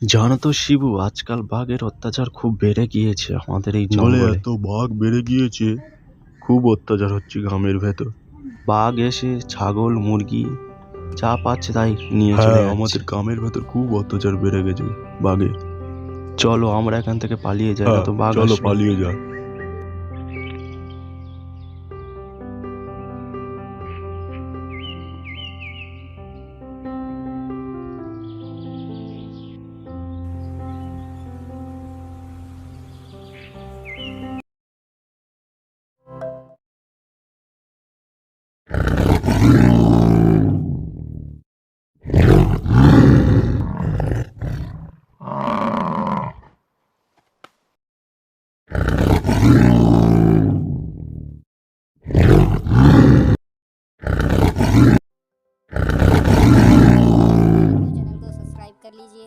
জানো তো শিবু, আজকাল বাঘের অত্যাচার খুব বেড়ে গিয়েছে আমাদের এই বলে জঙ্গলে। এত বাঘ বেড়ে গিয়েছে, খুব অত্যাচার হচ্ছে গ্রামের ভেতর। বাঘ এসে ছাগল মুরগি যা পাচ্ছে তাই নিয়ে চলে হ্যাঁ, যাচ্ছে। আমাদের গ্রামের ভেতর খুব অত্যাচার বেড়ে গেছে বাঘের। চলো আমরা এখান থেকে পালিয়ে যাই, না হ্যাঁ, তো বাঘ চলো আসবে। পালিয়ে যা। चैनल को सब्सक्राइब कर लीजिए।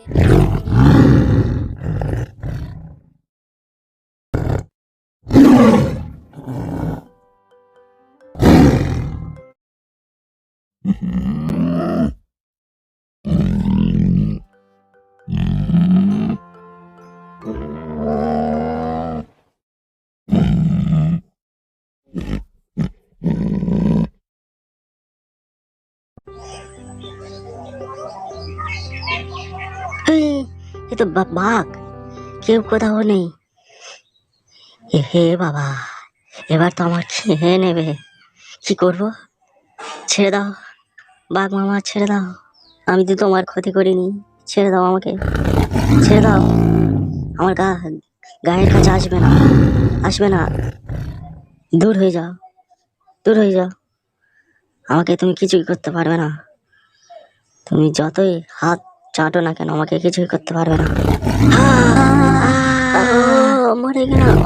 এ তো বাঘ, কেউ কোথাও নেই। হে বাবা, এবার তো আমার খেয়ে নেবে। কি করব? ছেড়ে দাও বাঘ মামা, ছেড়ে দাও। আমি তো তোমার ক্ষতি করিনি, ছেড়ে দাও আমাকে, ছেড়ে দাও। আমার গায়ের কাছে আসবে না, আসবে না। দূর হয়ে যাও, দূর হয়ে যাও। আমাকে তুমি কিছুই করতে পারবে না। তুমি যতই হাত চাটো না কেন, আমাকে কিছুই করতে পারবে না। মরে গেলাম।